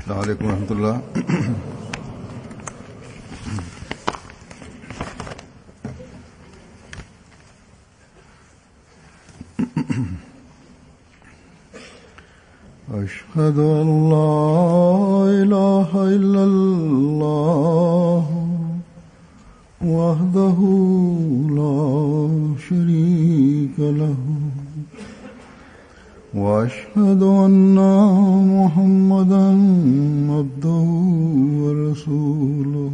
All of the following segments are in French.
السلام عليكم ورحمة الله. أشهد أن لا إله إلا الله وحده لا شريك له وأشهد أن محمدا عبده ورسوله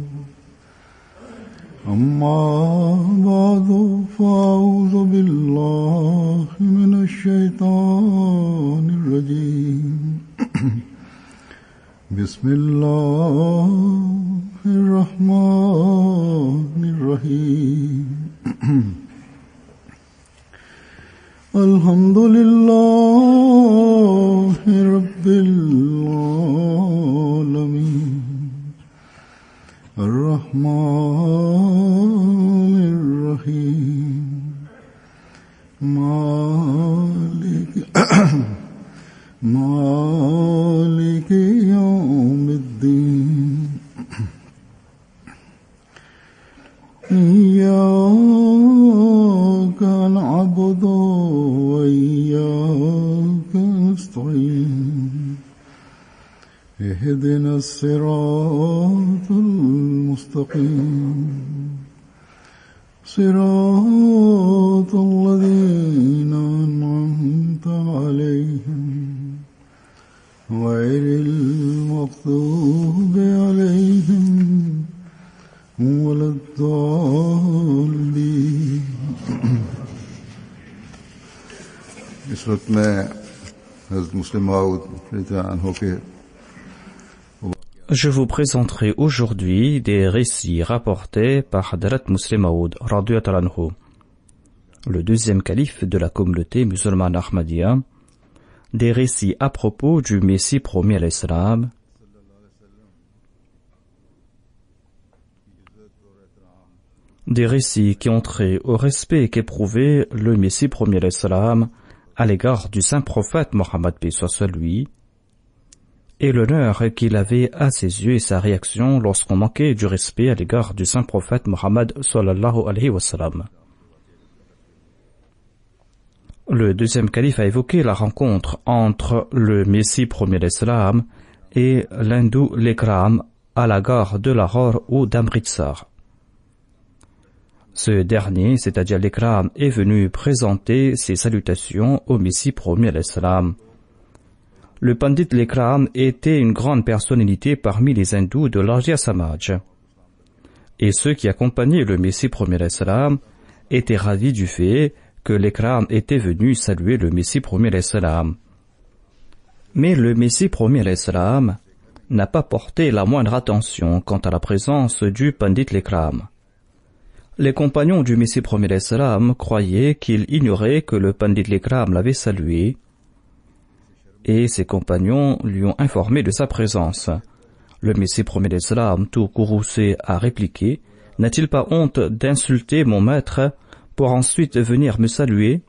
أما بعد فأعوذ بالله من الشيطان الرجيم بسم الله الرحمن الرحيم الحمد لله رب العالمين الرحمن الرحيم مالك يوم الدين إياك نعبد وإياك نستعين اهدنا الصراط المستقيم صراط الذين أنعمت عليهم غير المغضوب عليهم ولا الضالين. इस वक्त मैं हज़रत मुस्लिम मऊद रज़ियल्लाहु अन्हु के Je vous présenterai aujourd'hui des récits rapportés par Hadrat Muslim Maud, radiyallahu anhu, le deuxième calife de la communauté musulmane Ahmadiyya, des récits à propos du Messie promis à l'Islam, des récits qui ont trait au respect qu'éprouvait le Messie promis à l'Islam à l'égard du saint prophète Mohammed paix soit sur lui, et l'honneur qu'il avait à ses yeux et sa réaction lorsqu'on manquait du respect à l'égard du saint prophète Mohammed sallallahu alayhi wa sallam. Le deuxième calife a évoqué la rencontre entre le Messie promis à l'Islam et l'hindou Lekram à la gare de Lahore ou d'Amritsar. Ce dernier, c'est-à-dire Lekram, est venu présenter ses salutations au Messie promis à l'Islam. Le Pandit Lekram était une grande personnalité parmi les hindous de l'Arya Samaj. Et ceux qui accompagnaient le Messie promis à l'Islam étaient ravis du fait que Lekram était venu saluer le Messie promis à l'Islam. Mais le Messie promis à l'Islam n'a pas porté la moindre attention quant à la présence du Pandit Lekram. Les compagnons du Messie promis à l'Islam croyaient qu'il ignorait que le Pandit Lekram l'avait salué, et ses compagnons lui ont informé de sa présence. Le Messie promis à l'Islam, tout courroucé, a répliqué: « N'a-t-il pas honte d'insulter mon maître pour ensuite venir me saluer ?»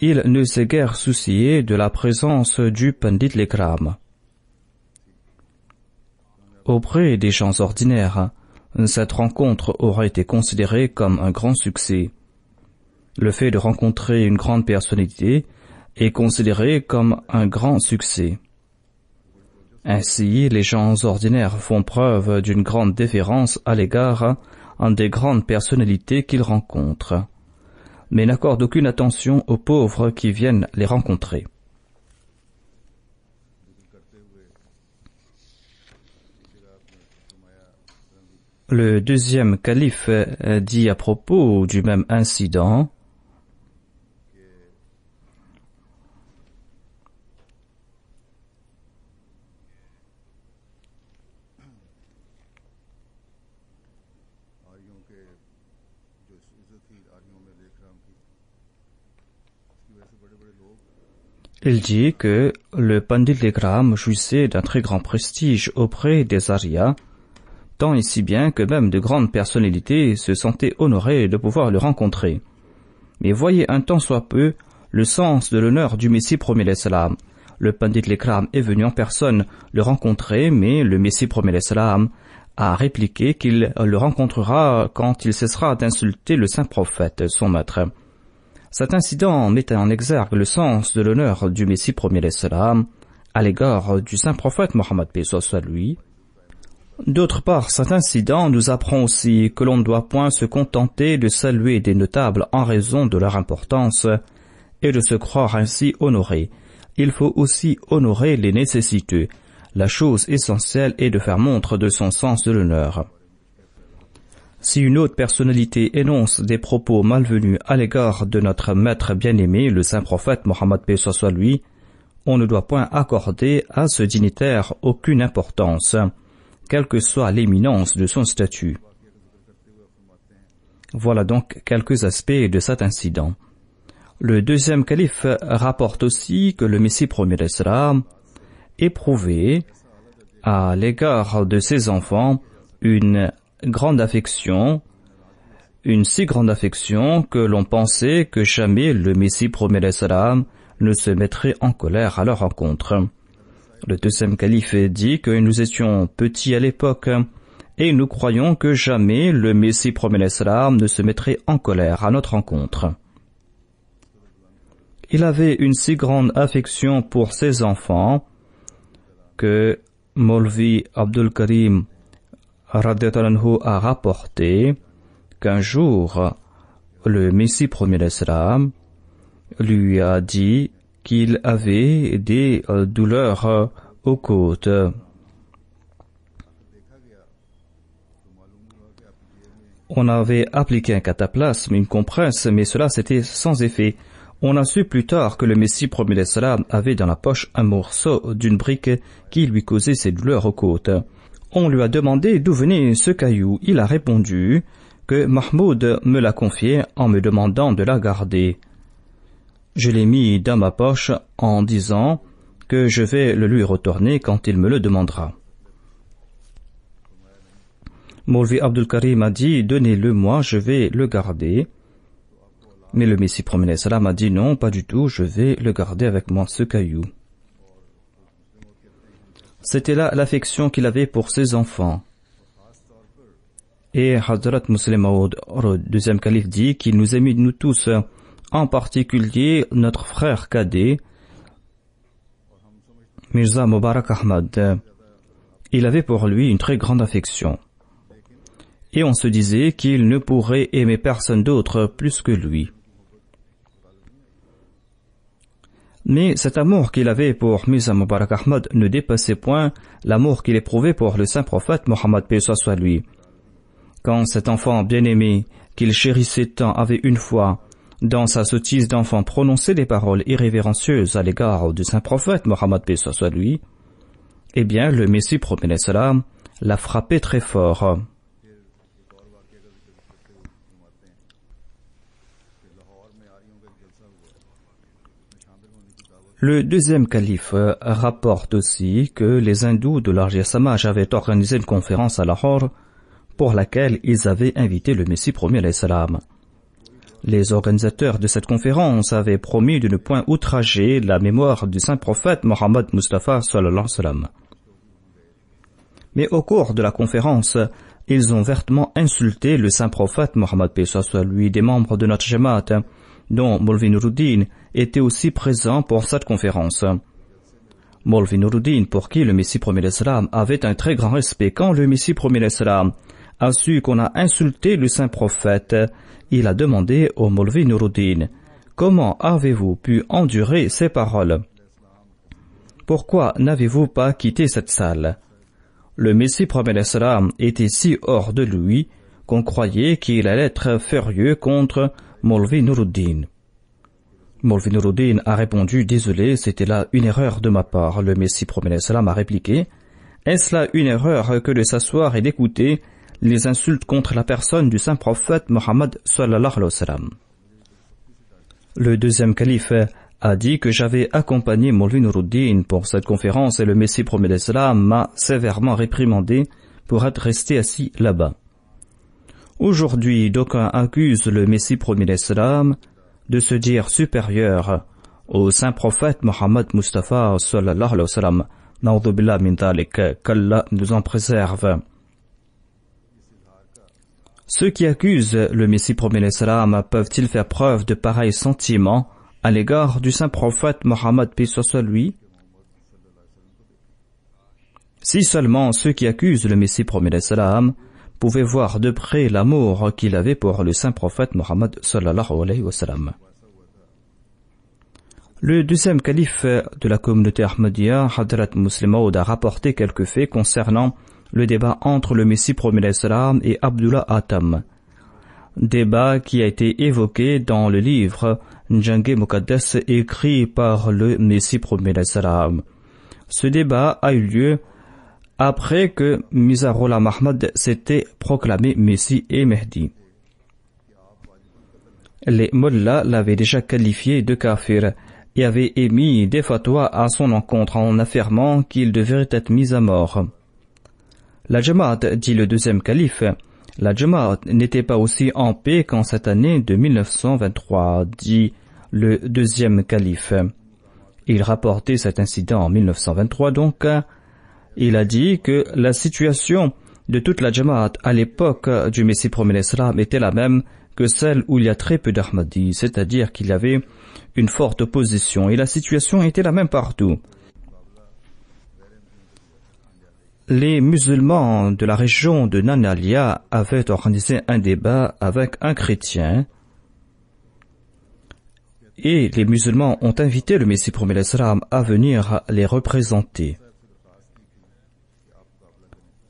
Il ne s'est guère soucié de la présence du Pandit Lekram. Auprès des gens ordinaires, cette rencontre aurait été considérée comme un grand succès. Le fait de rencontrer une grande personnalité est considéré comme un grand succès. Ainsi, les gens ordinaires font preuve d'une grande déférence à l'égard des grandes personnalités qu'ils rencontrent, mais n'accordent aucune attention aux pauvres qui viennent les rencontrer. Le deuxième calife dit à propos du même incident: il dit que le Pandit Lekram jouissait d'un très grand prestige auprès des Aryas, tant et si bien que même de grandes personnalités se sentaient honorées de pouvoir le rencontrer. Mais voyez un tant soit peu le sens de l'honneur du Messie promis l'Islam. Le Pandit l'Ikram est venu en personne le rencontrer, mais le Messie promet l'Islam a répliqué qu'il le rencontrera quand il cessera d'insulter le saint prophète, son maître. Cet incident met en exergue le sens de l'honneur du Messie promet l'Islam à l'égard du saint prophète Mohammed paix soit lui. D'autre part, cet incident nous apprend aussi que l'on ne doit point se contenter de saluer des notables en raison de leur importance et de se croire ainsi honoré. Il faut aussi honorer les nécessiteux. La chose essentielle est de faire montre de son sens de l'honneur. Si une autre personnalité énonce des propos malvenus à l'égard de notre maître bien-aimé, le saint prophète Mohammed paix soit lui, on ne doit point accorder à ce dignitaire aucune importance, quelle que soit l'éminence de son statut. Voilà donc quelques aspects de cet incident. Le deuxième calife rapporte aussi que le Messie promet l'Islam éprouvait à l'égard de ses enfants une grande affection, une si grande affection que l'on pensait que jamais le Messie promet l'Islam ne se mettrait en colère à leur rencontre. Le deuxième calife dit que nous étions petits à l'époque et nous croyons que jamais le Messie promet l'Islam ne se mettrait en colère à notre rencontre. Il avait une si grande affection pour ses enfants que Maulvi Abdul Karim a rapporté qu'un jour le Messie promet l'Islam lui a dit qu'il avait des douleurs aux côtes. On avait appliqué un cataplasme, une compresse, mais cela c'était sans effet. On a su plus tard que le Messie promet l'Islam avait dans la poche un morceau d'une brique qui lui causait ses douleurs aux côtes. On lui a demandé d'où venait ce caillou. Il a répondu que Mahmoud me l'a confié en me demandant de la garder. Je l'ai mis dans ma poche en disant que je vais le lui retourner quand il me le demandera. Maulvi Abdul Karim a dit « Donnez-le moi, je vais le garder ». Mais le Messie promet l'Islam a dit « Non, pas du tout, je vais le garder avec moi, ce caillou ». C'était là l'affection qu'il avait pour ses enfants. Et Hazrat Muslim Maud, le deuxième calife, dit qu'il nous aimait nous tous, en particulier notre frère cadet, Mirza Mubarak Ahmad. Il avait pour lui une très grande affection. Et on se disait qu'il ne pourrait aimer personne d'autre plus que lui. Mais cet amour qu'il avait pour Mirza Mubarak Ahmad ne dépassait point l'amour qu'il éprouvait pour le saint prophète Mohammed paix soit lui. Quand cet enfant bien-aimé, qu'il chérissait tant, avait une fois, dans sa sottise d'enfant, prononcé des paroles irrévérencieuses à l'égard du saint prophète Mohammed paix soit lui, eh bien le Messie promet l'Islam l'a frappé très fort. Le deuxième calife rapporte aussi que les hindous de l'Arjia Samaj avaient organisé une conférence à Lahore pour laquelle ils avaient invité le Messie promis l'Islam. Les organisateurs de cette conférence avaient promis de ne point outrager la mémoire du saint prophète Mohammed Mustafa sallallahu alayhi wa sallam. Mais au cours de la conférence, ils ont vertement insulté le saint prophète Mohammed paix soit lui. Des membres de notre Jamaat, dont Maulvi Nuruddin, était aussi présent pour cette conférence. Maulvi Nuruddin, pour qui le Messie promet l'Islam, avait un très grand respect. Quand le Messie promet l'Islam a su qu'on a insulté le saint prophète, il a demandé au Maulvi Nuruddin « Comment avez-vous pu endurer ces paroles? Pourquoi n'avez-vous pas quitté cette salle ?» Le Messie promet l'Islam était si hors de lui qu'on croyait qu'il allait être furieux contre Maulvi Nuruddin. Maulvi Nuruddin a répondu « Désolé, c'était là une erreur de ma part ». Le Messie promet l'Islam a répliqué « Est-ce là une erreur que de s'asseoir et d'écouter les insultes contre la personne du saint prophète Mohammed sallallahu alayhi wa sallam ?» Le deuxième calife a dit que j'avais accompagné Maulvi Nuruddin pour cette conférence et le Messie promet l'Islam m'a sévèrement réprimandé pour être resté assis là-bas. Aujourd'hui, d'aucuns accusent le Messie promet l'Islam de se dire supérieur au saint prophète Mohammed Mustafa sallallahu alayhi wa sallam. Na'udhu billah min dhalik, qu'Allah nous en préserve. Ceux qui accusent le Messie promis l'Islam peuvent-ils faire preuve de pareils sentiments à l'égard du saint prophète Mohammed paix soit lui? Si seulement ceux qui accusent le Messie promis l'Islam pouvaient voir de près l'amour qu'il avait pour le saint prophète Mohammed sallallahu alayhi wa sallam. Le deuxième calife de la communauté Ahmadiyya, Hadrat Muslim Maud, a rapporté quelques faits concernant le débat entre le Messie promis l'Islam et Abdullah Atam. Débat qui a été évoqué dans le livre Njangé Muqaddas écrit par le Messie promis l'Islam. Ce débat a eu lieu après que Mirza Ghulam Ahmad s'était proclamé Messie et Mehdi. Les mollahs l'avaient déjà qualifié de kafir et avaient émis des fatwas à son encontre en affirmant qu'il devait être mis à mort. La Jamaat, dit le deuxième calife, la Jamaat n'était pas aussi en paix qu'en cette année de 1923, dit le deuxième calife. Il rapportait cet incident en 1923, donc il a dit que la situation de toute la Jamaat à l'époque du Messie promis l'Islam était la même que celle où il y a très peu d'Ahmadis, c'est-à-dire qu'il y avait une forte opposition et la situation était la même partout. Les musulmans de la région de Nanalia avaient organisé un débat avec un chrétien et les musulmans ont invité le Messie promis l'Islam à venir les représenter.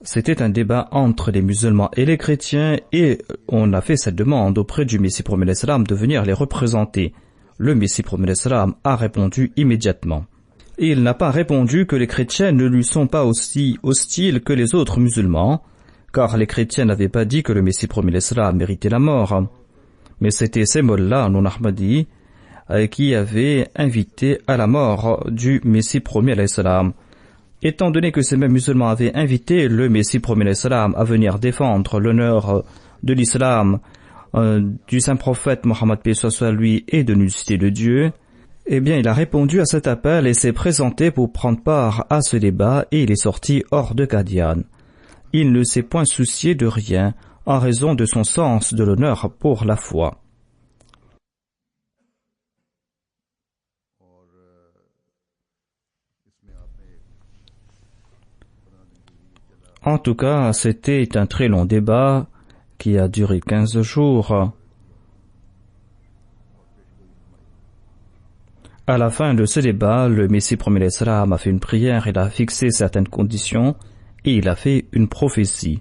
C'était un débat entre les musulmans et les chrétiens et on a fait cette demande auprès du Messie promis l'Islam de venir les représenter. Le Messie promis l'Islam a répondu immédiatement. Il n'a pas répondu que les chrétiens ne lui sont pas aussi hostiles que les autres musulmans, car les chrétiens n'avaient pas dit que le Messie promis l'Islam méritait la mort. Mais c'était ces mollahs non ahmadis qui avaient invité à la mort du Messie promis l'Islam. Étant donné que ces mêmes musulmans avaient invité le Messie promis l'Islam à venir défendre l'honneur de l'Islam, du saint prophète Mohammed paix soit lui et de l'unicité de Dieu, eh bien il a répondu à cet appel et s'est présenté pour prendre part à ce débat et il est sorti hors de Qadian. Il ne s'est point soucié de rien en raison de son sens de l'honneur pour la foi. En tout cas, c'était un très long débat qui a duré 15 jours. À la fin de ce débat, le Messie promis l'Islam a fait une prière, il a fixé certaines conditions et il a fait une prophétie.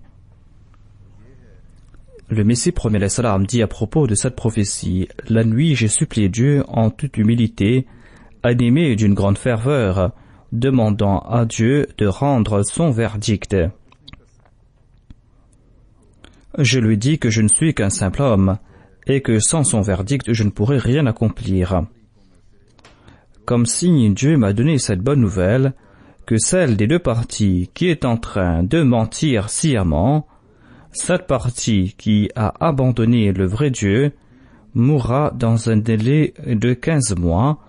Le Messie promis l'Islam dit à propos de cette prophétie: « La nuit, j'ai supplié Dieu en toute humilité, animé d'une grande ferveur, demandant à Dieu de rendre son verdict. Je lui dis que je ne suis qu'un simple homme et que sans son verdict, je ne pourrai rien accomplir. Comme si Dieu m'a donné cette bonne nouvelle, que celle des deux parties qui est en train de mentir sciemment, cette partie qui a abandonné le vrai Dieu, mourra dans un délai de 15 mois,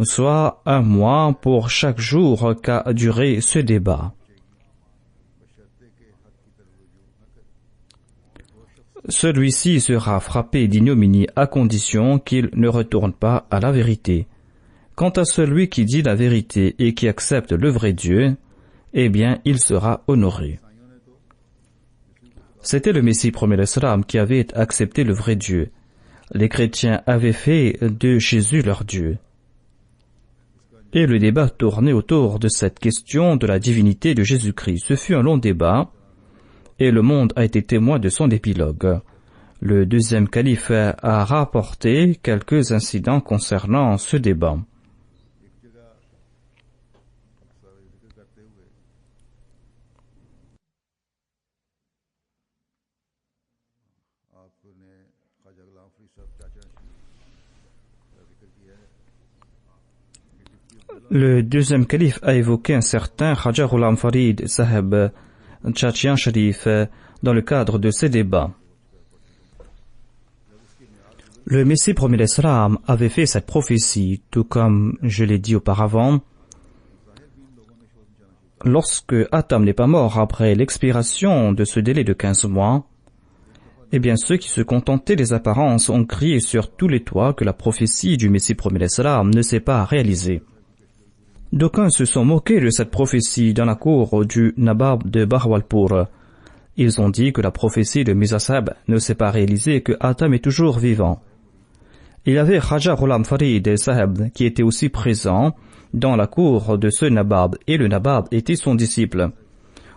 soit 1 mois pour chaque jour qu'a duré ce débat. Celui-ci sera frappé d'ignominie à condition qu'il ne retourne pas à la vérité. Quant à celui qui dit la vérité et qui accepte le vrai Dieu, eh bien, il sera honoré. » C'était le Messie promis l'Islam qui avait accepté le vrai Dieu. Les chrétiens avaient fait de Jésus leur Dieu. Et le débat tournait autour de cette question de la divinité de Jésus-Christ. Ce fut un long débat, et le monde a été témoin de son épilogue. Le deuxième calife a rapporté quelques incidents concernant ce débat. Le deuxième calife a évoqué un certain Khaja Ghulam Farid Saheb Chachian Sharif dans le cadre de ces débats. Le Messie premier d'Islam avait fait cette prophétie, tout comme je l'ai dit auparavant. Lorsque Atam n'est pas mort après l'expiration de ce délai de 15 mois, eh bien ceux qui se contentaient des apparences ont crié sur tous les toits que la prophétie du Messie premier d'Islam ne s'est pas réalisée. D'aucuns se sont moqués de cette prophétie dans la cour du Nabab de Bahawalpur. Ils ont dit que la prophétie de Mirza Saheb ne s'est pas réalisée et que Atam est toujours vivant. Il y avait Khaja Ghulam Farid Saheb qui était aussi présent dans la cour de ce Nabab et le Nabab était son disciple.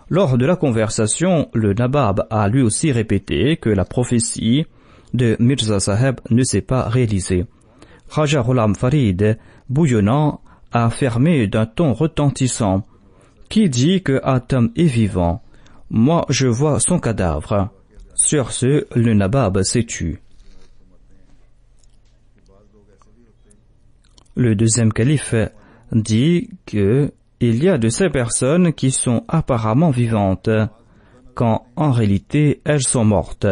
Lors de la conversation, le Nabab a lui aussi répété que la prophétie de Mirza Saheb ne s'est pas réalisée. Khaja Ghulam Farid, bouillonnant, a affirmé d'un ton retentissant: « Qui dit que Atam est vivant? Moi je vois son cadavre. » Sur ce, le Nabab s'est tu. Le deuxième calife dit que il y a de ces personnes qui sont apparemment vivantes, quand en réalité elles sont mortes.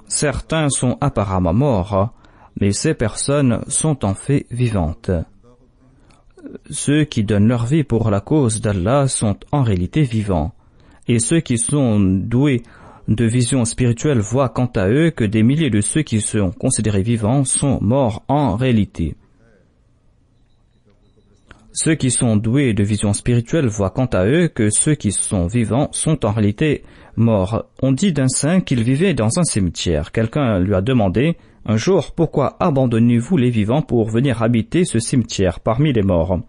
Certains sont apparemment morts, mais ces personnes sont en fait vivantes. Ceux qui donnent leur vie pour la cause d'Allah sont en réalité vivants, et ceux qui sont doués de vision spirituelle voient quant à eux que des milliers de ceux qui sont considérés vivants sont morts en réalité. Ceux qui sont doués de vision spirituelle voient quant à eux que ceux qui sont vivants sont en réalité morts. On dit d'un saint qu'il vivait dans un cimetière. Quelqu'un lui a demandé un jour: pourquoi abandonnez-vous les vivants pour venir habiter ce cimetière parmi les morts?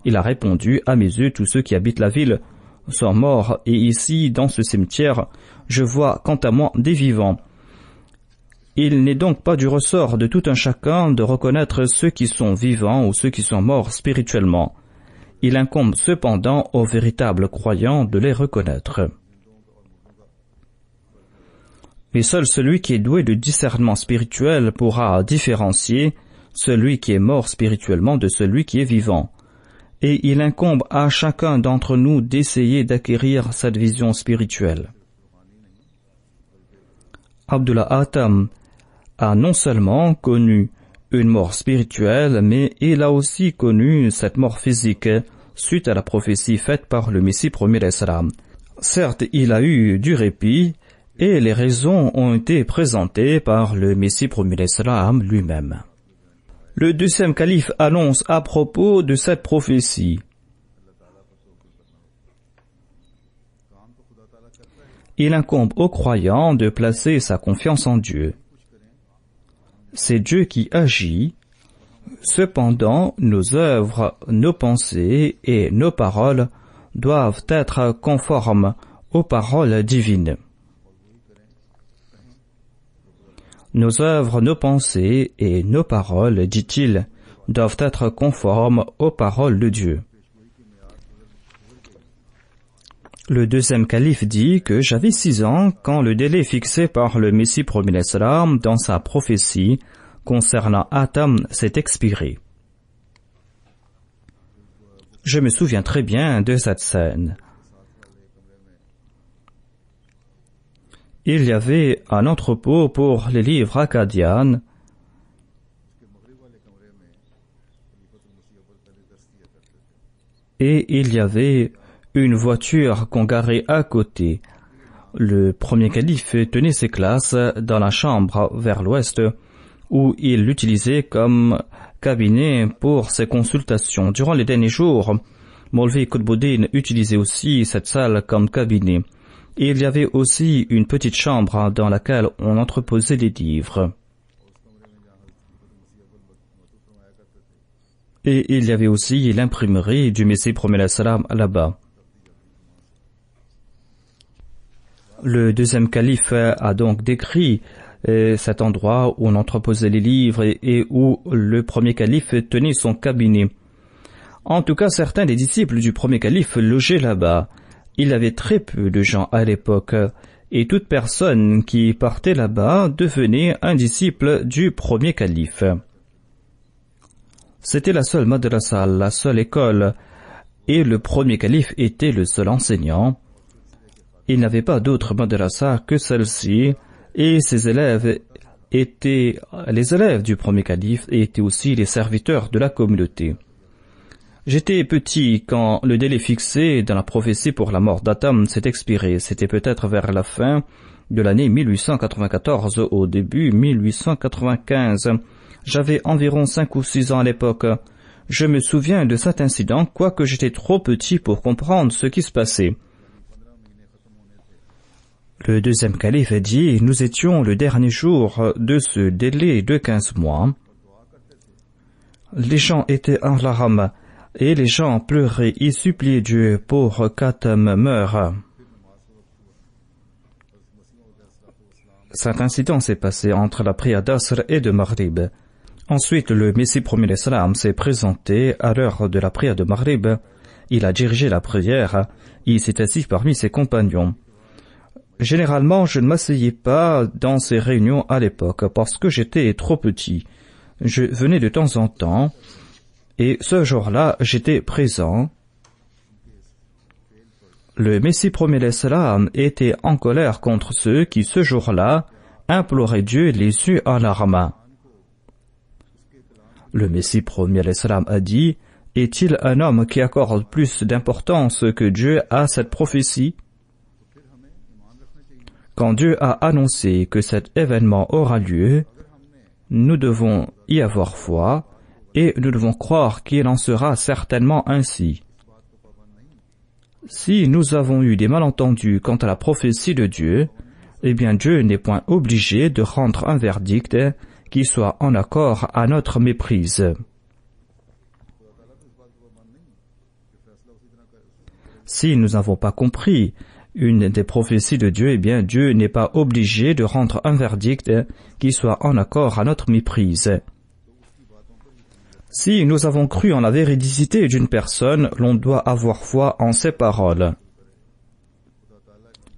Il a répondu: à mes yeux, tous ceux qui habitent la ville sont morts, et ici, dans ce cimetière, je vois quant à moi des vivants. Il n'est donc pas du ressort de tout un chacun de reconnaître ceux qui sont vivants ou ceux qui sont morts spirituellement. Il incombe cependant aux véritables croyants de les reconnaître. Mais seul celui qui est doué de discernement spirituel pourra différencier celui qui est mort spirituellement de celui qui est vivant. Et il incombe à chacun d'entre nous d'essayer d'acquérir cette vision spirituelle. Abdullah Atam a non seulement connu une mort spirituelle, mais il a aussi connu cette mort physique suite à la prophétie faite par le Messie premier d'Islam. Certes, il a eu du répit et les raisons ont été présentées par le Messie premier d'Islam lui-même. Le deuxième calife annonce à propos de cette prophétie: il incombe aux croyants de placer sa confiance en Dieu. C'est Dieu qui agit. Cependant, nos œuvres, nos pensées et nos paroles doivent être conformes aux paroles divines. Nos œuvres, nos pensées et nos paroles, dit-il, doivent être conformes aux paroles de Dieu. Le deuxième calife dit que j'avais 6 ans quand le délai fixé par le Messie premier d'Islam dans sa prophétie concernant Atam s'est expiré. Je me souviens très bien de cette scène. Il y avait un entrepôt pour les livres akkadianes et il y avait une voiture qu'on garait à côté. Le premier calife tenait ses classes dans la chambre vers l'ouest où il l'utilisait comme cabinet pour ses consultations. Durant les derniers jours, Maulvi Qutbuddin utilisait aussi cette salle comme cabinet. Et il y avait aussi une petite chambre dans laquelle on entreposait les livres. Et il y avait aussi l'imprimerie du Messie premier d'Islam là-bas. Le deuxième calife a donc décrit cet endroit où on entreposait les livres et où le premier calife tenait son cabinet. En tout cas, certains des disciples du premier calife logeaient là-bas. Il y avait très peu de gens à l'époque, et toute personne qui partait là-bas devenait un disciple du premier calife. C'était la seule madrasa, la seule école, et le premier calife était le seul enseignant. Il n'y avait pas d'autre madrasa que celle-ci, et ses élèves étaient les élèves du premier calife et étaient aussi les serviteurs de la communauté. J'étais petit quand le délai fixé dans la prophétie pour la mort d'Atam s'est expiré. C'était peut-être vers la fin de l'année 1894, au début 1895. J'avais environ 5 ou 6 ans à l'époque. Je me souviens de cet incident, quoique j'étais trop petit pour comprendre ce qui se passait. Le deuxième calife dit, nous étions le dernier jour de ce délai de 15 mois. Les gens étaient en larmes et les gens pleuraient et suppliaient Dieu pour qu'Atam meure. Cet incident s'est passé entre la prière d'Asr et de Maghrib. Ensuite, le Messie premier l'Islam s'est présenté à l'heure de la prière de Maghrib. Il a dirigé la prière. Il s'est assis parmi ses compagnons. Généralement, je ne m'asseyais pas dans ces réunions à l'époque parce que j'étais trop petit. Je venais de temps en temps et ce jour-là, j'étais présent. Le Messie premier l'Islam était en colère contre ceux qui, ce jour-là, imploraient Dieu les yeux en larmes. Le Messie premier l'Islam a dit, « Est-il un homme qui accorde plus d'importance que Dieu à cette prophétie ?» Quand Dieu a annoncé que cet événement aura lieu, nous devons y avoir foi et nous devons croire qu'il en sera certainement ainsi. Si nous avons eu des malentendus quant à la prophétie de Dieu, eh bien Dieu n'est point obligé de rendre un verdict qui soit en accord à notre méprise. Si nous n'avons pas compris une des prophéties de Dieu, eh bien Dieu n'est pas obligé de rendre un verdict qui soit en accord à notre méprise. Si nous avons cru en la véridicité d'une personne, l'on doit avoir foi en ses paroles.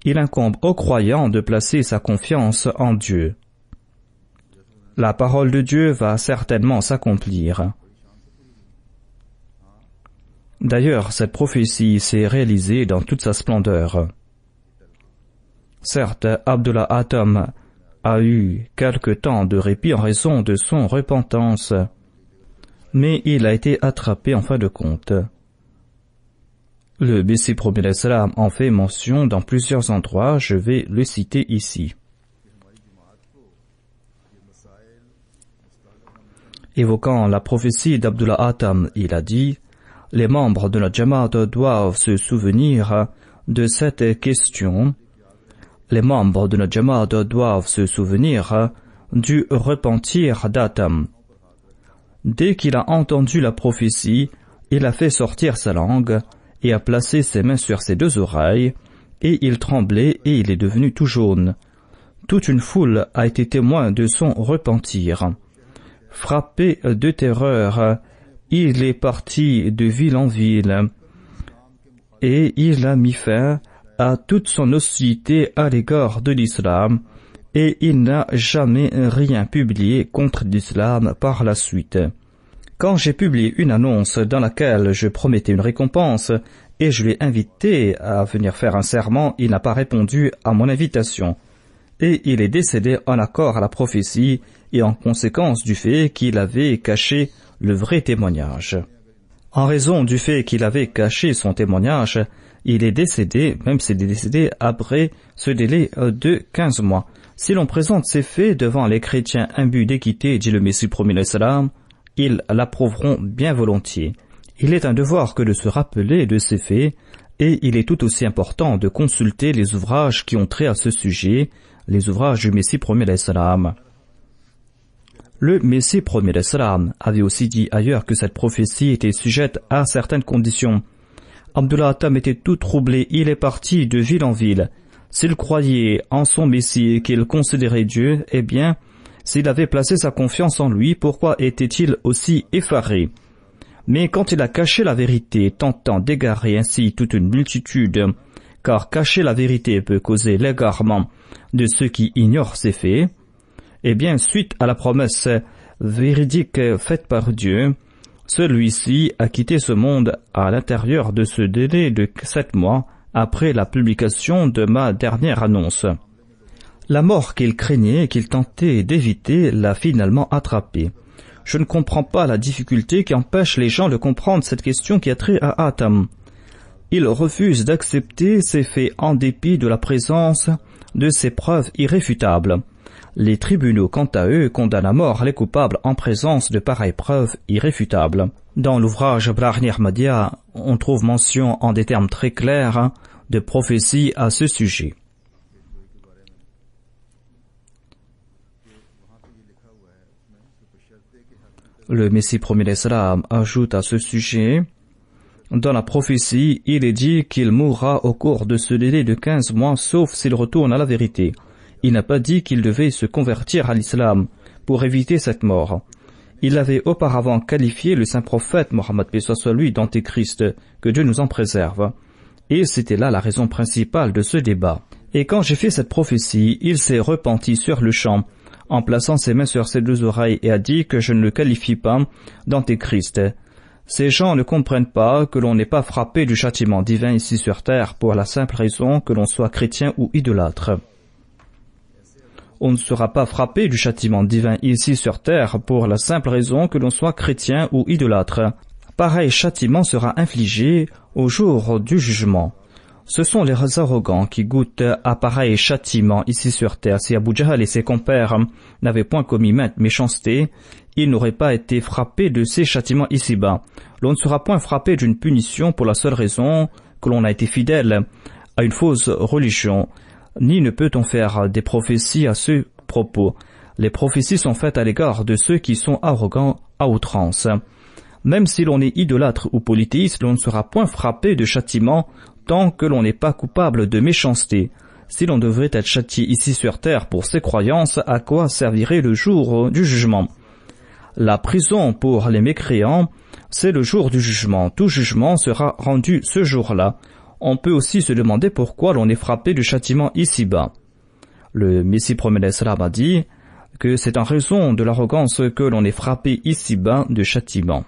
Il incombe au croyant de placer sa confiance en Dieu. La parole de Dieu va certainement s'accomplir. D'ailleurs, cette prophétie s'est réalisée dans toute sa splendeur. Certes, Abdullah Atam a eu quelque temps de répit en raison de son repentance, mais il a été attrapé en fin de compte. Le Messie premier l'Islam en fait mention dans plusieurs endroits, je vais le citer ici. Évoquant la prophétie d'Abdullah Atam, il a dit « Les membres de la Jamaat doivent se souvenir de cette question. Les membres de la Jamaat doivent se souvenir du repentir d'Atam. Dès qu'il a entendu la prophétie, il a fait sortir sa langue et a placé ses mains sur ses 2 oreilles, et il tremblait et il est devenu tout jaune. Toute une foule a été témoin de son repentir. Frappé de terreur, il est parti de ville en ville, et il a mis fin à toute son hostilité à l'égard de l'islam, et il n'a jamais rien publié contre l'islam par la suite. Quand j'ai publié une annonce dans laquelle je promettais une récompense, et je l'ai invité à venir faire un serment, il n'a pas répondu à mon invitation, et il est décédé en accord à la prophétie et en conséquence du fait qu'il avait caché le vrai témoignage. En raison du fait qu'il avait caché son témoignage, il est décédé, même s'il est décédé après ce délai de 15 mois. Si l'on présente ces faits devant les chrétiens imbus d'équité, dit le Messie premier l'Islam, ils l'approuveront bien volontiers. Il est un devoir que de se rappeler de ces faits, et il est tout aussi important de consulter les ouvrages qui ont trait à ce sujet, les ouvrages du Messie premier l'Islam. Le Messie premier l'Islam avait aussi dit ailleurs que cette prophétie était sujette à certaines conditions. Abdullah Atam était tout troublé, il est parti de ville en ville. S'il croyait en son Messie et qu'il considérait Dieu, eh bien, s'il avait placé sa confiance en lui, pourquoi était-il aussi effaré? Mais quand il a caché la vérité, tentant d'égarer ainsi toute une multitude, car cacher la vérité peut causer l'égarement de ceux qui ignorent ces faits, eh bien, suite à la promesse véridique faite par Dieu, celui-ci a quitté ce monde à l'intérieur de ce délai de 7 mois après la publication de ma dernière annonce. La mort qu'il craignait et qu'il tentait d'éviter l'a finalement attrapé. Je ne comprends pas la difficulté qui empêche les gens de comprendre cette question qui a trait à Atam. Ils refusent d'accepter ces faits en dépit de la présence de ces preuves irréfutables. Les tribunaux, quant à eux, condamnent à mort les coupables en présence de pareilles preuves irréfutables. Dans l'ouvrage Brahni Ahmadiyya, on trouve mention en des termes très clairs de prophéties à ce sujet. Le Messie promis l'Islam ajoute à ce sujet: dans la prophétie, il est dit qu'il mourra au cours de ce délai de 15 mois, sauf s'il retourne à la vérité. Il n'a pas dit qu'il devait se convertir à l'islam pour éviter cette mort. Il avait auparavant qualifié le saint prophète Mohammed paix soit sur lui d'antéchrist, que Dieu nous en préserve. Et c'était là la raison principale de ce débat. Et quand j'ai fait cette prophétie, il s'est repenti sur le champ, en plaçant ses mains sur ses 2 oreilles, et a dit que je ne le qualifie pas d'antéchrist. Ces gens ne comprennent pas que l'on n'est pas frappé du châtiment divin ici sur terre pour la simple raison que l'on soit chrétien ou idolâtre. On ne sera pas frappé du châtiment divin ici sur terre pour la simple raison que l'on soit chrétien ou idolâtre. Pareil châtiment sera infligé au jour du jugement. Ce sont les arrogants qui goûtent à pareil châtiment ici sur terre. Si Abu Jahl et ses compères n'avaient point commis maintes méchancetés, ils n'auraient pas été frappés de ces châtiments ici-bas. L'on ne sera point frappé d'une punition pour la seule raison que l'on a été fidèle à une fausse religion, ni ne peut-on faire des prophéties à ce propos. Les prophéties sont faites à l'égard de ceux qui sont arrogants à outrance. Même si l'on est idolâtre ou polythéiste, l'on ne sera point frappé de châtiment tant que l'on n'est pas coupable de méchanceté. Si l'on devrait être châtié ici sur terre pour ses croyances, à quoi servirait le jour du jugement? La prison pour les mécréants, c'est le jour du jugement. Tout jugement sera rendu ce jour-là. On peut aussi se demander pourquoi l'on est frappé du châtiment ici-bas. Le Messie promet l'Islam a dit que c'est en raison de l'arrogance que l'on est frappé ici-bas de châtiment.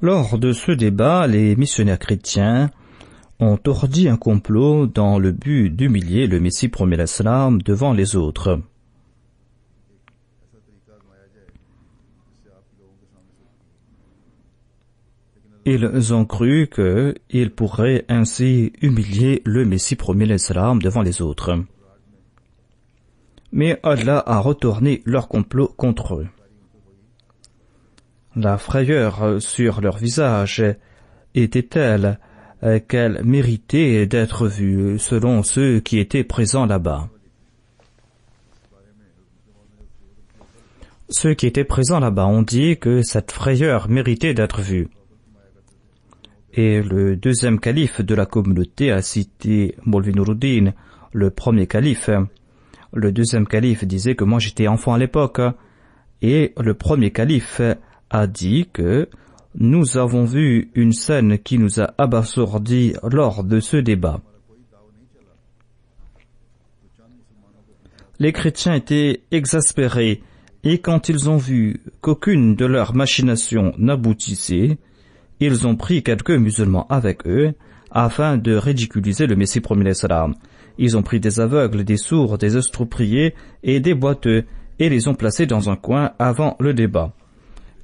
Lors de ce débat, les missionnaires chrétiens ont ourdi un complot dans le but d'humilier le Messie promet l'Islam devant les autres. Ils ont cru qu'ils pourraient ainsi humilier le Messie promis l'Islam devant les autres. Mais Allah a retourné leur complot contre eux. La frayeur sur leur visage était telle qu'elle méritait d'être vue selon ceux qui étaient présents là-bas. Ceux qui étaient présents là-bas ont dit que cette frayeur méritait d'être vue. Et le deuxième calife de la communauté a cité Maulvi Nuruddin, le premier calife. Le deuxième calife disait que moi j'étais enfant à l'époque, et le premier calife a dit que nous avons vu une scène qui nous a abasourdis lors de ce débat. Les chrétiens étaient exaspérés, et quand ils ont vu qu'aucune de leurs machinations n'aboutissait, ils ont pris quelques musulmans avec eux afin de ridiculiser le Messie promis l'Islam. Ils ont pris des aveugles, des sourds, des estropiés et des boiteux et les ont placés dans un coin avant le débat.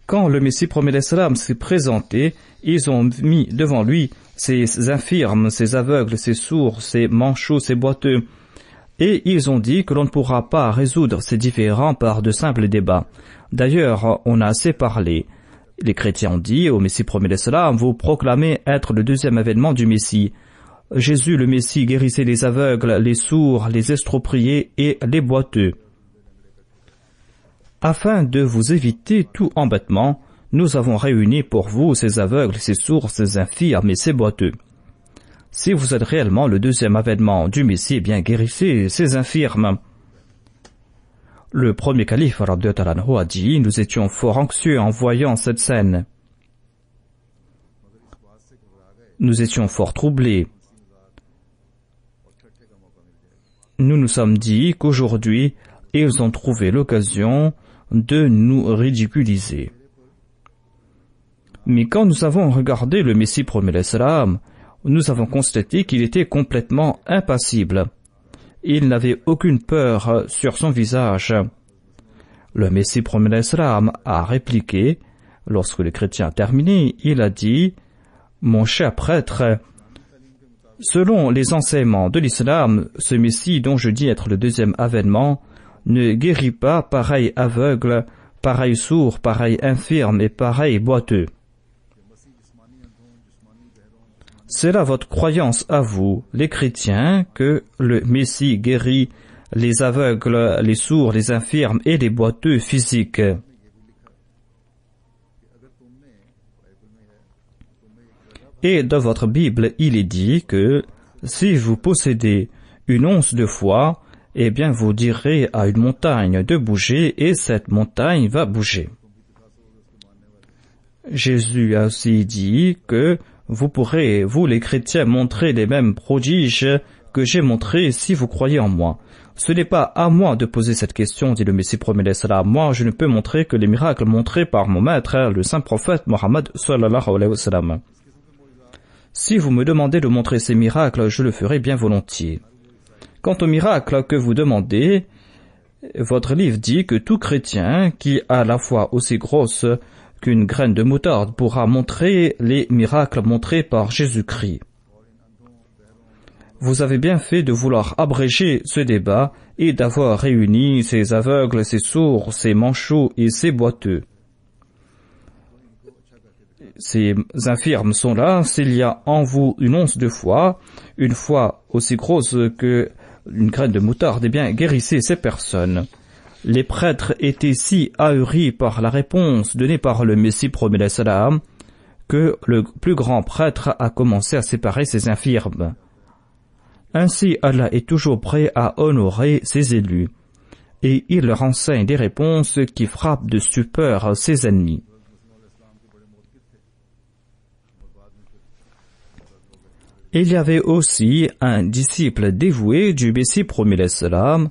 Quand le Messie promis l'Islam s'est présenté, ils ont mis devant lui ces infirmes, ces aveugles, ces sourds, ces manchots, ces boiteux, et ils ont dit que l'on ne pourra pas résoudre ces différends par de simples débats. D'ailleurs, on a assez parlé. Les chrétiens ont dit au Messie promis l'Islam: vous proclamez être le deuxième avènement du Messie. Jésus le Messie guérissait les aveugles, les sourds, les estropiés et les boiteux. Afin de vous éviter tout embêtement, nous avons réuni pour vous ces aveugles, ces sourds, ces infirmes et ces boiteux. Si vous êtes réellement le deuxième avènement du Messie, eh bien guérissez ces infirmes. Le premier calife radhiyallahu anhu a dit: nous étions fort anxieux en voyant cette scène. Nous étions fort troublés. Nous nous sommes dit qu'aujourd'hui, ils ont trouvé l'occasion de nous ridiculiser. Mais quand nous avons regardé le Messie promis l'Islam, nous avons constaté qu'il était complètement impassible. Il n'avait aucune peur sur son visage. Le Messie promet l'Islam a répliqué. Lorsque le chrétien a terminé, il a dit « Mon cher prêtre, selon les enseignements de l'Islam, ce Messie dont je dis être le deuxième avènement ne guérit pas pareil aveugle, pareil sourd, pareil infirme et pareil boiteux. C'est là votre croyance à vous, les chrétiens, que le Messie guérit les aveugles, les sourds, les infirmes et les boiteux physiques. Et dans votre Bible, il est dit que si vous possédez une once de foi, eh bien vous direz à une montagne de bouger et cette montagne va bouger. Jésus a aussi dit que vous pourrez, vous les chrétiens, montrer les mêmes prodiges que j'ai montrés si vous croyez en moi. Ce n'est pas à moi de poser cette question, dit le Messie promet l'Islam. Moi, je ne peux montrer que les miracles montrés par mon maître, le saint prophète Mohammed sallallahu alayhi wa sallam. Si vous me demandez de montrer ces miracles, je le ferai bien volontiers. Quant aux miracles que vous demandez, votre livre dit que tout chrétien qui a la foi aussi grosse qu'une graine de moutarde pourra montrer les miracles montrés par Jésus-Christ. Vous avez bien fait de vouloir abréger ce débat et d'avoir réuni ces aveugles, ces sourds, ces manchots et ces boiteux. Ces infirmes sont là. S'il y a en vous une once de foi, une foi aussi grosse que une graine de moutarde, eh bien, guérissez ces personnes. Les prêtres étaient si ahuris par la réponse donnée par le Messie promet l'Islam que le plus grand prêtre a commencé à séparer ses infirmes. Ainsi, Allah est toujours prêt à honorer ses élus, et il leur enseigne des réponses qui frappent de stupeur ses ennemis. Il y avait aussi un disciple dévoué du Messie promet l'Islam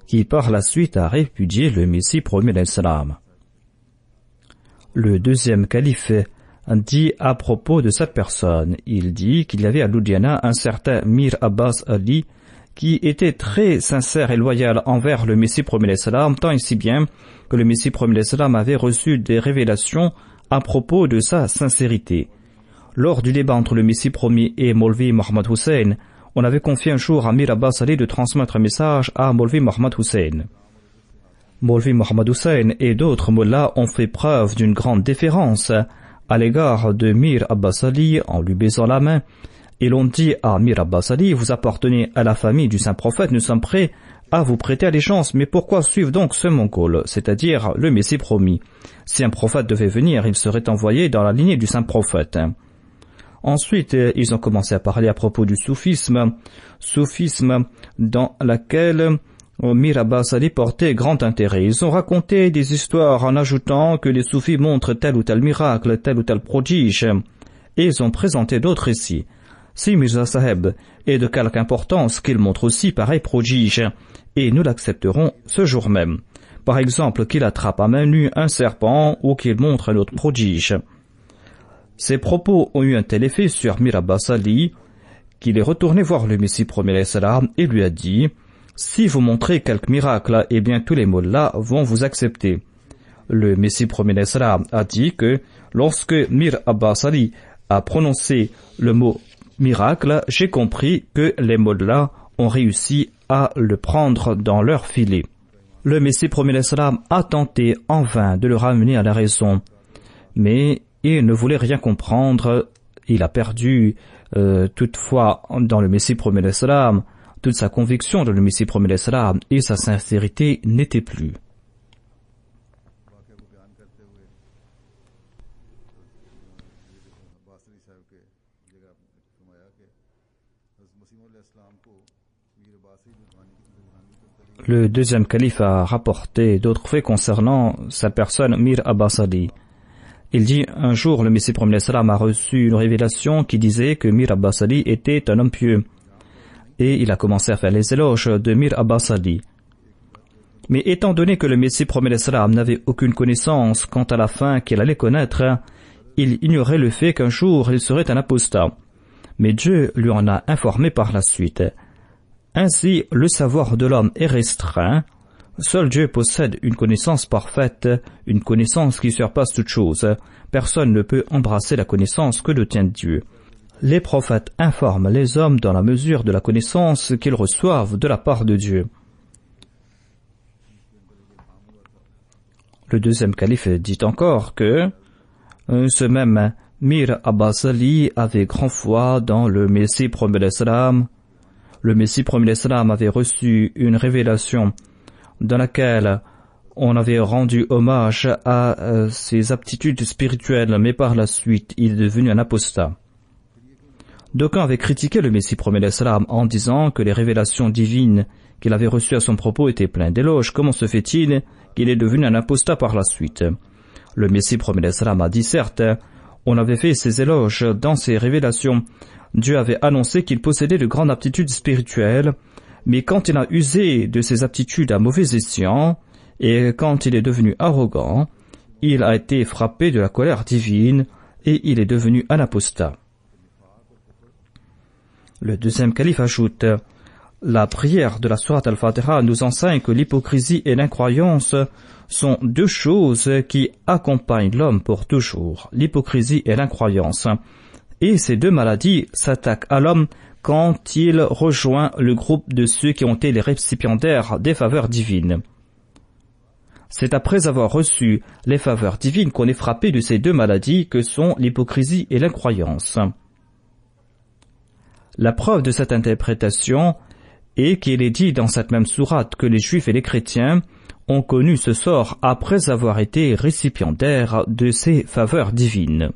qui par la suite a répudié le Messie promet l'Islam. Le deuxième calife dit à propos de cette personne, il dit qu'il y avait à Ludhiana un certain Mir Abbas Ali qui était très sincère et loyal envers le Messie promet l'Islam, tant et si bien que le Messie promet l'Islam avait reçu des révélations à propos de sa sincérité. Lors du débat entre le Messie promis et Maulvi Mohammed Hussein, on avait confié un jour à Mir Abbas Ali de transmettre un message à Maulvi Mohammed Hussein. Maulvi Mohammed Hussein et d'autres mollahs ont fait preuve d'une grande déférence à l'égard de Mir Abbas Ali en lui baisant la main, et l'on dit à Mir Abbas Ali, vous appartenez à la famille du saint prophète, nous sommes prêts à vous prêter allégeance, mais pourquoi suivre donc ce mongol, c'est-à-dire le Messie promis? Si un prophète devait venir, il serait envoyé dans la lignée du saint prophète. Ensuite, ils ont commencé à parler à propos du soufisme dans laquelle Mir Abbas Ali portait grand intérêt. Ils ont raconté des histoires en ajoutant que les soufis montrent tel ou tel miracle, tel ou tel prodige, et ils ont présenté d'autres récits. Si Mirza Saheb est de quelque importance, qu'il montre aussi pareil prodige, et nous l'accepterons ce jour même. Par exemple, qu'il attrape à main nue un serpent ou qu'il montre un autre prodige. Ces propos ont eu un tel effet sur Mir Abbas Ali qu'il est retourné voir le Messie promet l'Islam et lui a dit « Si vous montrez quelque miracle, eh bien tous les mollahs vont vous accepter. » Le Messie promet l'Islam a dit que lorsque Mir Abbas Ali a prononcé le mot miracle, j'ai compris que les mollahs ont réussi à le prendre dans leur filet. Le Messie promet l'Islam a tenté en vain de le ramener à la raison, mais il ne voulait rien comprendre. Il a perdu toutefois dans le Messie promet l'Islam toute sa conviction dans le Messie promet l'Islam et sa sincérité n'était plus. Le deuxième calife a rapporté d'autres faits concernant sa personne, Mir Abbas Ali. Il dit, un jour, le Messie promet l'Islam a reçu une révélation qui disait que Mir Abbas Ali était un homme pieux. Et il a commencé à faire les éloges de Mir Abbas Ali. Mais étant donné que le Messie promet l'Islam n'avait aucune connaissance quant à la fin qu'il allait connaître, il ignorait le fait qu'un jour il serait un apostat. mais Dieu lui en a informé par la suite. Ainsi, le savoir de l'homme est restreint. Seul Dieu possède une connaissance parfaite, une connaissance qui surpasse toute chose. Personne ne peut embrasser la connaissance que détient Dieu. Les prophètes informent les hommes dans la mesure de la connaissance qu'ils reçoivent de la part de Dieu. Le deuxième calife dit encore que ce même Mir Abbas Ali avait grand foi dans le Messie promis l'Islam. Le Messie promis l'Islam avait reçu une révélation dans laquelle on avait rendu hommage à ses aptitudes spirituelles, mais par la suite, il est devenu un apostat. D'aucuns avaient critiqué le Messie promis l'Islam en disant que les révélations divines qu'il avait reçues à son propos étaient pleines d'éloges. Comment se fait-il qu'il est devenu un apostat par la suite? Le Messie promis l'Islam a dit certes, on avait fait ses éloges dans ses révélations. Dieu avait annoncé qu'il possédait de grandes aptitudes spirituelles, mais quand il a usé de ses aptitudes à mauvais escient, et quand il est devenu arrogant, il a été frappé de la colère divine, et il est devenu un apostat. Le deuxième calife ajoute, la prière de la sourate Al-Fatiha nous enseigne que l'hypocrisie et l'incroyance sont deux choses qui accompagnent l'homme pour toujours, l'hypocrisie et l'incroyance. Et ces deux maladies s'attaquent à l'homme quand il rejoint le groupe de ceux qui ont été les récipiendaires des faveurs divines. C'est après avoir reçu les faveurs divines qu'on est frappé de ces deux maladies que sont l'hypocrisie et l'incroyance. La preuve de cette interprétation est qu'il est dit dans cette même sourate que les Juifs et les chrétiens ont connu ce sort après avoir été récipiendaires de ces faveurs divines.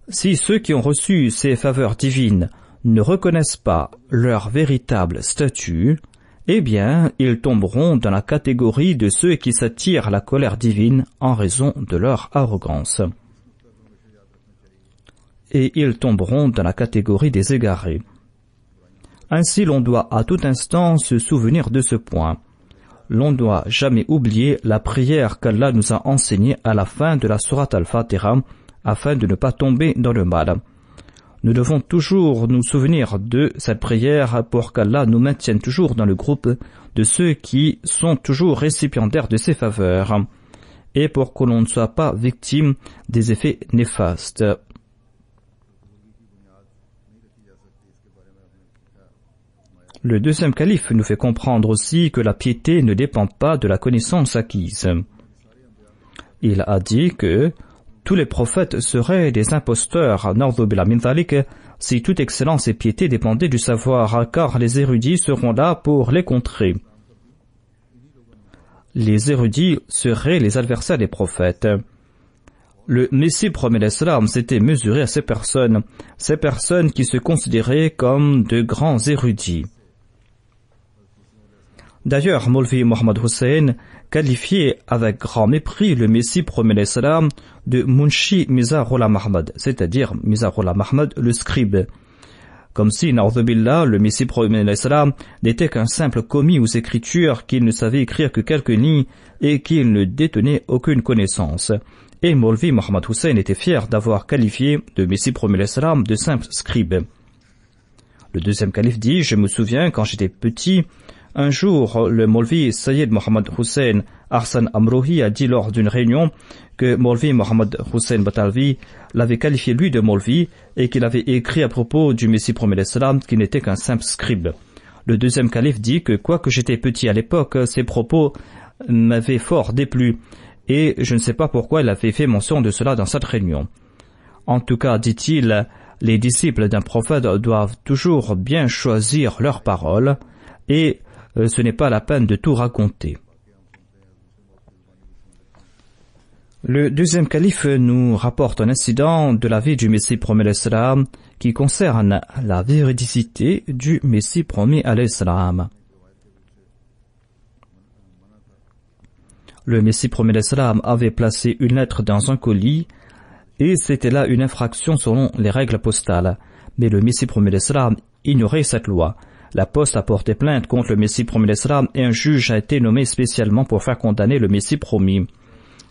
Si ceux qui ont reçu ces faveurs divines ne reconnaissent pas leur véritable statut, eh bien, ils tomberont dans la catégorie de ceux qui s'attirent la colère divine en raison de leur arrogance. Et ils tomberont dans la catégorie des égarés. Ainsi, l'on doit à tout instant se souvenir de ce point. L'on ne doit jamais oublier la prière qu'Allah nous a enseignée à la fin de la sourate Al-Fatiha, afin de ne pas tomber dans le mal. Nous devons toujours nous souvenir de cette prière pour qu'Allah nous maintienne toujours dans le groupe de ceux qui sont toujours récipiendaires de ses faveurs, et pour que l'on ne soit pas victime des effets néfastes. Le deuxième calife nous fait comprendre aussi que la piété ne dépend pas de la connaissance acquise. Il a dit que tous les prophètes seraient des imposteurs, si toute excellence et piété dépendaient du savoir, car les érudits seront là pour les contrer. Les érudits seraient les adversaires des prophètes. Le Messie promet l'Islam s'était mesuré à ces personnes qui se considéraient comme de grands érudits. D'ailleurs, Maulvi Mohammed Hussein qualifiait avec grand mépris le Messie promet l'Islam de Munshi Mizarullah Mahmad, c'est-à-dire Mizarullah Mahmad le scribe. Comme si, na'udhu-billah, le Messie promet l'Islam n'était qu'un simple commis aux écritures, qu'il ne savait écrire que quelques lignes et qu'il ne détenait aucune connaissance. Et Maulvi Mohammed Hussein était fier d'avoir qualifié le Messie promet l'Islam de simple scribe. Le deuxième calife dit, je me souviens quand j'étais petit, un jour, le Maulvi Sayyid Mohammed Hussein Ahsan Amrohi a dit lors d'une réunion que Maulvi Mohammed Hussein Batalvi l'avait qualifié lui de Maulvi et qu'il avait écrit à propos du Messie promet l'Islam qu'il n'était qu'un simple scribe. Le deuxième calife dit que quoique j'étais petit à l'époque, ces propos m'avaient fort déplu et je ne sais pas pourquoi il avait fait mention de cela dans cette réunion. En tout cas, dit-il, les disciples d'un prophète doivent toujours bien choisir leurs paroles et ce n'est pas la peine de tout raconter. Le deuxième calife nous rapporte un incident de la vie du Messie promis à l'Islam qui concerne la véridicité du Messie promis à l'Islam. Le Messie promis à l'Islam avait placé une lettre dans un colis et c'était là une infraction selon les règles postales. Mais le Messie promis à l'Islam ignorait cette loi. La poste a porté plainte contre le Messie promis l'Islam et un juge a été nommé spécialement pour faire condamner le Messie promis.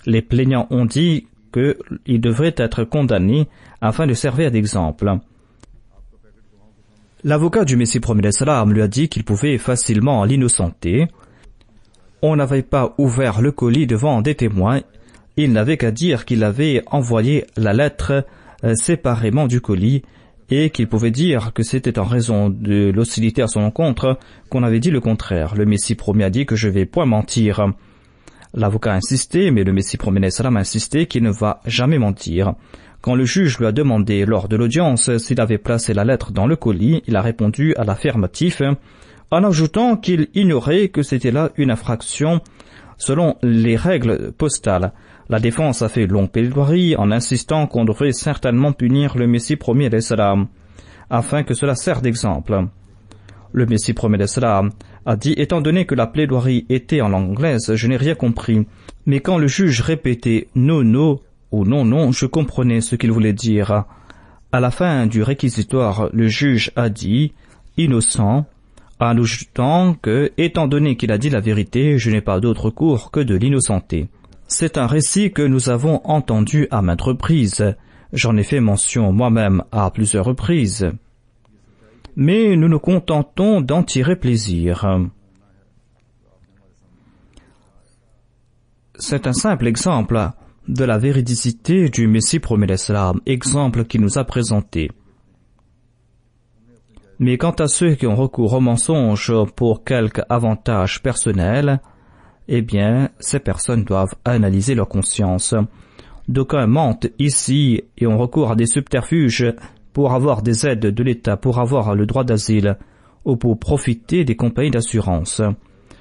Les plaignants ont dit qu'il devrait être condamné afin de servir d'exemple. L'avocat du Messie premier salam lui a dit qu'il pouvait facilement l'innocenter. On n'avait pas ouvert le colis devant des témoins. Il n'avait qu'à dire qu'il avait envoyé la lettre séparément du colis et qu'il pouvait dire que c'était en raison de l'hostilité à son encontre qu'on avait dit le contraire. Le Messie premier a dit que je ne vais point mentir. L'avocat a insisté, mais le Messie premier salam a insisté qu'il ne va jamais mentir. Quand le juge lui a demandé lors de l'audience s'il avait placé la lettre dans le colis, il a répondu à l'affirmatif, en ajoutant qu'il ignorait que c'était là une infraction selon les règles postales. La défense a fait longue plaidoirie en insistant qu'on devrait certainement punir le Messie premier salam, afin que cela serve d'exemple. Le Messie premier salam a dit, étant donné que la plaidoirie était en langue anglaise, je n'ai rien compris. Mais quand le juge répétait no, no ou non, non, je comprenais ce qu'il voulait dire. À la fin du réquisitoire, le juge a dit innocent, en ajoutant que, étant donné qu'il a dit la vérité, je n'ai pas d'autre recours que de l'innocenter. C'est un récit que nous avons entendu à maintes reprises. J'en ai fait mention moi-même à plusieurs reprises. Mais nous nous contentons d'en tirer plaisir. C'est un simple exemple de la véridicité du Messie premier salam, exemple qu'il nous a présenté. Mais quant à ceux qui ont recours au mensonge pour quelque avantage personnel, eh bien, ces personnes doivent analyser leur conscience. D'aucuns mentent ici et ont recours à des subterfuges pour avoir des aides de l'État, pour avoir le droit d'asile ou pour profiter des compagnies d'assurance.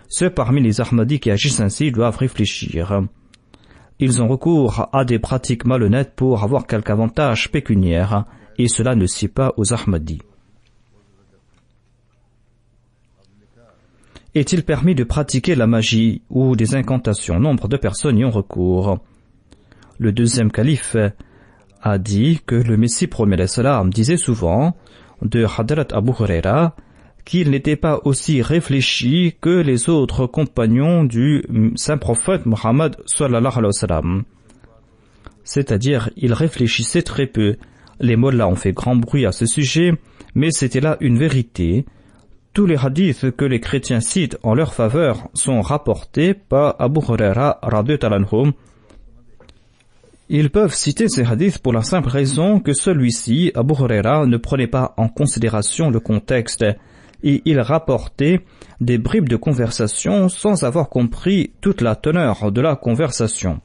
Ceux parmi les Ahmadis qui agissent ainsi doivent réfléchir. Ils ont recours à des pratiques malhonnêtes pour avoir quelque avantage pécuniaire, et cela ne sied pas aux Ahmadis. Est-il permis de pratiquer la magie ou des incantations? Nombre de personnes y ont recours. Le deuxième calife a dit que le Messie premier salam disait souvent de Hadrat Abu Huraira qu'il n'était pas aussi réfléchi que les autres compagnons du saint prophète Muhammad sallallahu alayhi wa sallam. C'est-à-dire, il réfléchissait très peu. Les mollahs ont fait grand bruit à ce sujet, mais c'était là une vérité. Tous les hadiths que les chrétiens citent en leur faveur sont rapportés par Abu Huraira radhiyallahu anhu. Ils peuvent citer ces hadiths pour la simple raison que celui-ci, Abu Huraira, ne prenait pas en considération le contexte et il rapportait des bribes de conversation sans avoir compris toute la teneur de la conversation.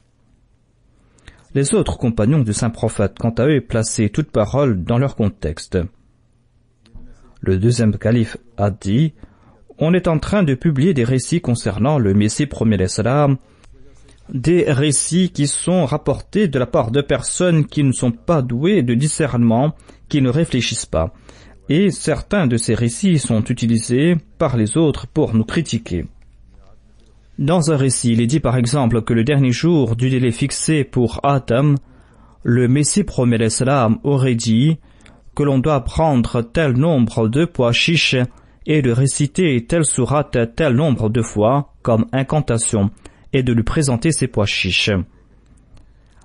Les autres compagnons du saint prophète, quant à eux, plaçaient toute parole dans leur contexte. Le deuxième calife a dit « On est en train de publier des récits concernant le Messie premier salam, des récits qui sont rapportés de la part de personnes qui ne sont pas douées de discernement, qui ne réfléchissent pas. Et certains de ces récits sont utilisés par les autres pour nous critiquer. Dans un récit, il est dit par exemple que le dernier jour du délai fixé pour Adam, le Messie premier salam aurait dit que l'on doit prendre tel nombre de pois chiches et de réciter telle sourate tel nombre de fois comme incantation et de lui présenter ces pois chiches.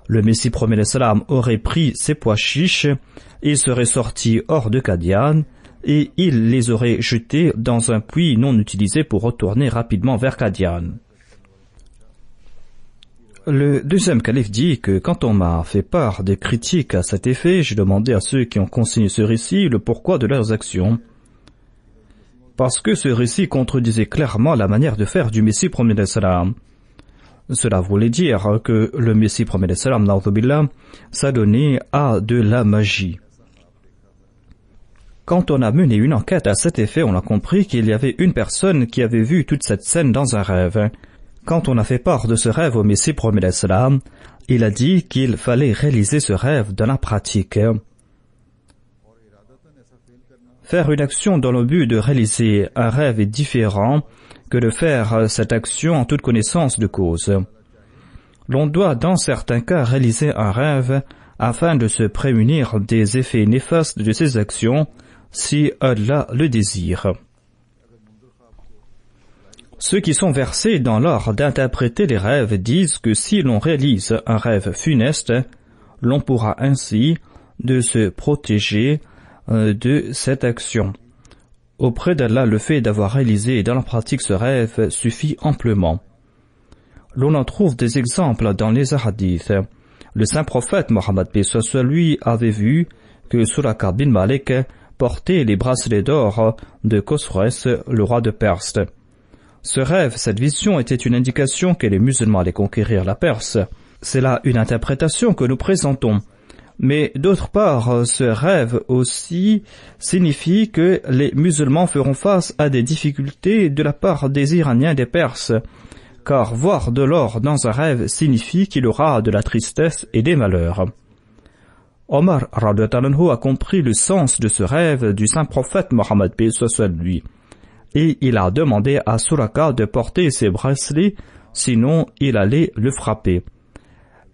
Le Messie premier salam aurait pris ces pois chiches, il serait sorti hors de Qadian et il les aurait jetés dans un puits non utilisé pour retourner rapidement vers Qadian. Le deuxième calife dit que quand on m'a fait part des critiques à cet effet, j'ai demandé à ceux qui ont consigné ce récit le pourquoi de leurs actions. Parce que ce récit contredisait clairement la manière de faire du Messie premier salam. Cela voulait dire que le Messie premier salam, na'udhu-billah, s'adonnait à de la magie. Quand on a mené une enquête à cet effet, on a compris qu'il y avait une personne qui avait vu toute cette scène dans un rêve. Quand on a fait part de ce rêve au Messie premier salam, il a dit qu'il fallait réaliser ce rêve dans la pratique. Faire une action dans le but de réaliser un rêve est différent que de faire cette action en toute connaissance de cause. L'on doit dans certains cas réaliser un rêve afin de se prémunir des effets néfastes de ces actions si Allah le désire. Ceux qui sont versés dans l'art d'interpréter les rêves disent que si l'on réalise un rêve funeste, l'on pourra ainsi de se protéger de cette action. Auprès d'Allah, le fait d'avoir réalisé dans la pratique ce rêve suffit amplement. L'on en trouve des exemples dans les hadiths. Le saint prophète Mohammed paix soit sur lui avait vu que Suraka bin Malik portait les bracelets d'or de Khosrès, le roi de Perse. Ce rêve, cette vision était une indication que les musulmans allaient conquérir la Perse. C'est là une interprétation que nous présentons. Mais d'autre part, ce rêve aussi signifie que les musulmans feront face à des difficultés de la part des Iraniens et des Perses, car voir de l'or dans un rêve signifie qu'il aura de la tristesse et des malheurs. Omar radhiyallahu anhu a compris le sens de ce rêve du saint prophète Mohammed paix soit sur lui, et il a demandé à Suraka de porter ses bracelets, sinon il allait le frapper.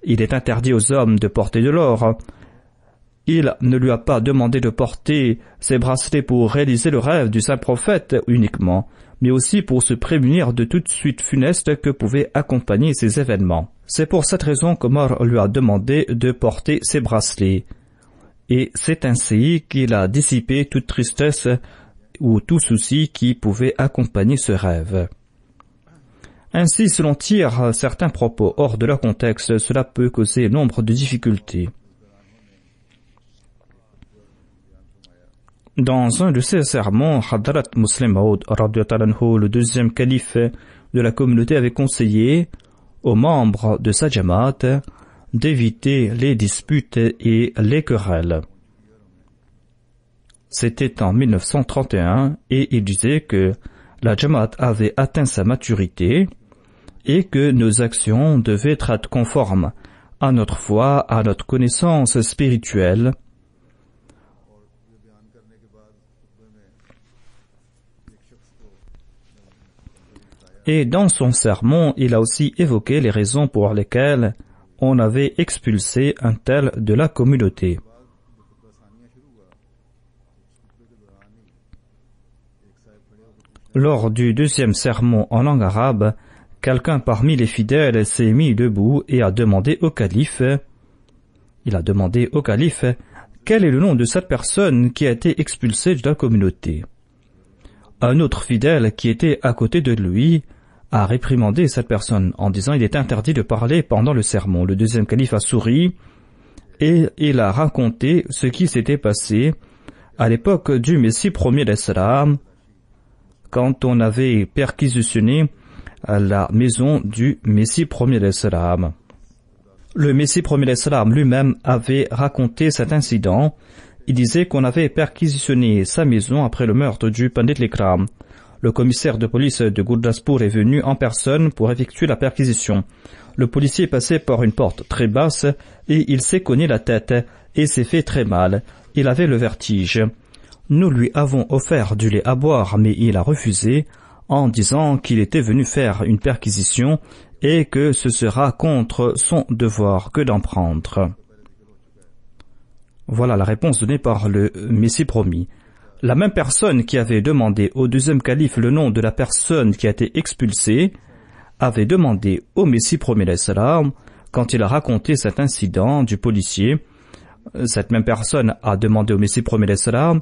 Il est interdit aux hommes de porter de l'or. Il ne lui a pas demandé de porter ses bracelets pour réaliser le rêve du saint prophète uniquement, mais aussi pour se prémunir de toute suite funeste que pouvaient accompagner ces événements. C'est pour cette raison qu'Omar lui a demandé de porter ses bracelets. Et c'est ainsi qu'il a dissipé toute tristesse ou tout souci qui pouvait accompagner ce rêve. Ainsi, si l'on tire certains propos hors de leur contexte, cela peut causer nombre de difficultés. Dans un de ses sermons, Hadrat Muslim Maud, le deuxième calife de la communauté, avait conseillé aux membres de sa jamaat d'éviter les disputes et les querelles. C'était en 1931 et il disait que la jamaat avait atteint sa maturité et que nos actions devaient être conformes à notre foi, à notre connaissance spirituelle. Et dans son sermon, il a aussi évoqué les raisons pour lesquelles on avait expulsé un tel de la communauté. Lors du deuxième sermon en langue arabe, quelqu'un parmi les fidèles s'est mis debout et a demandé au calife, quel est le nom de cette personne qui a été expulsée de la communauté. Un autre fidèle qui était à côté de lui a réprimandé cette personne en disant il est interdit de parler pendant le sermon. Le deuxième calife a souri et il a raconté ce qui s'était passé à l'époque du Messie premier d'Islam, quand on avait perquisitionné la maison du Messie premier d'Islam. Le Messie premier d'Islam lui-même avait raconté cet incident. Il disait qu'on avait perquisitionné sa maison après le meurtre du Pandit Likram. Le commissaire de police de Gurdaspur est venu en personne pour effectuer la perquisition. Le policier est passé par une porte très basse et il s'est cogné la tête et s'est fait très mal. Il avait le vertige. Nous lui avons offert du lait à boire, mais il a refusé en disant qu'il était venu faire une perquisition et que ce sera contre son devoir que d'en prendre. Voilà la réponse donnée par le Messie promis. La même personne qui avait demandé au deuxième calife le nom de la personne qui a été expulsée avait demandé au Messie promis d'Islam, quand il a raconté cet incident du policier, cette même personne a demandé au Messie promis d'Islam,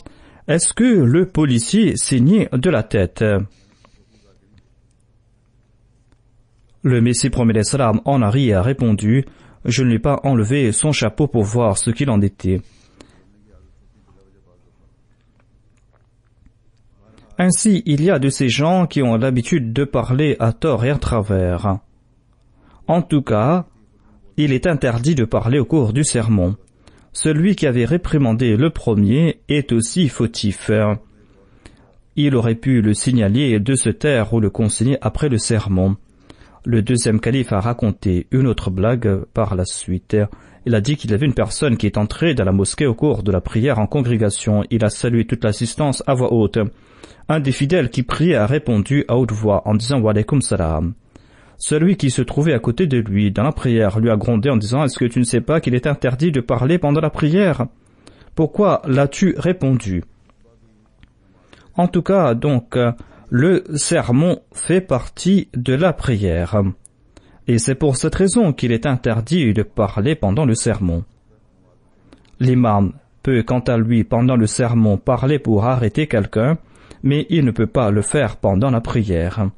est-ce que le policier saignait de la tête? Le Messie promis d'Islam en a ri et a répondu, je ne lui ai pas enlevé son chapeau pour voir ce qu'il en était. Ainsi, il y a de ces gens qui ont l'habitude de parler à tort et à travers. En tout cas, il est interdit de parler au cours du sermon. Celui qui avait réprimandé le premier est aussi fautif. Il aurait pu le signaler de se taire ou le consigner après le sermon. Le deuxième calife a raconté une autre blague par la suite. Il a dit qu'il y avait une personne qui est entrée dans la mosquée au cours de la prière en congrégation. Il a salué toute l'assistance à voix haute. Un des fidèles qui priait a répondu à haute voix en disant « Wa alaykum salam ». Celui qui se trouvait à côté de lui dans la prière lui a grondé en disant « Est-ce que tu ne sais pas qu'il est interdit de parler pendant la prière? Pourquoi l'as-tu répondu ?» En tout cas, donc, Le sermon fait partie de la prière. Et c'est pour cette raison qu'il est interdit de parler pendant le sermon. L'imam peut quant à lui pendant le sermon parler pour arrêter quelqu'un, mais il ne peut pas le faire pendant la prière.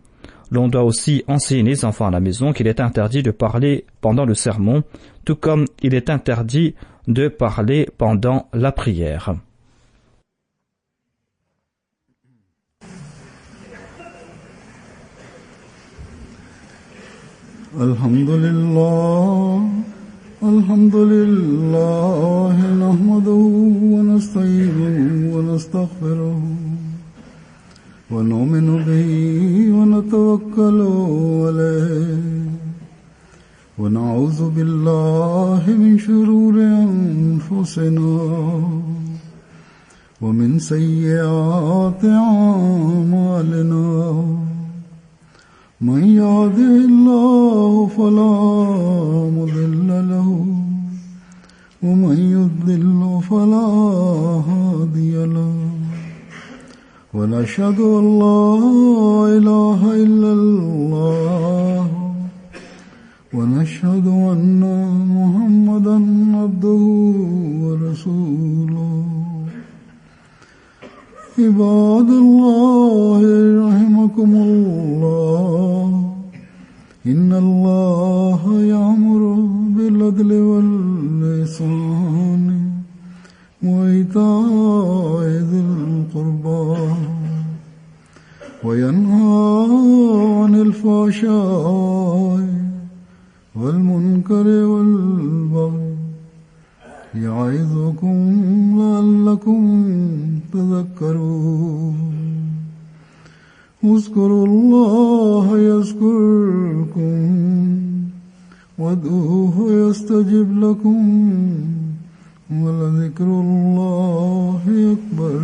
L'on doit aussi enseigner les enfants à la maison qu'il est interdit de parler pendant le sermon, tout comme il est interdit de parler pendant la prière. Alhamdulillah, nahmaduhu wa nasta'inuhu wa nastaghfiruhu wa nu'minu bihi wa natawakkalu alayhi wa na'udhu billahi min shururi anfusina wa min sayyiati a'malina. من يهده الله فلا مضل له ومن يضلل فلا هادي له ونشهد أن لا إله إلا الله ونشهد أن محمدا عبده ورسوله. عباد الله رحمكم الله إن الله يأمر بالعدل والإحسان وإيتاء ذي القربى وينهى عن الفحشاء والمنكر والبغي يعظكم لعلكم تذكرون. اذكروا الله يذكركم وادعوه يستجب لكم ولذكر الله أكبر.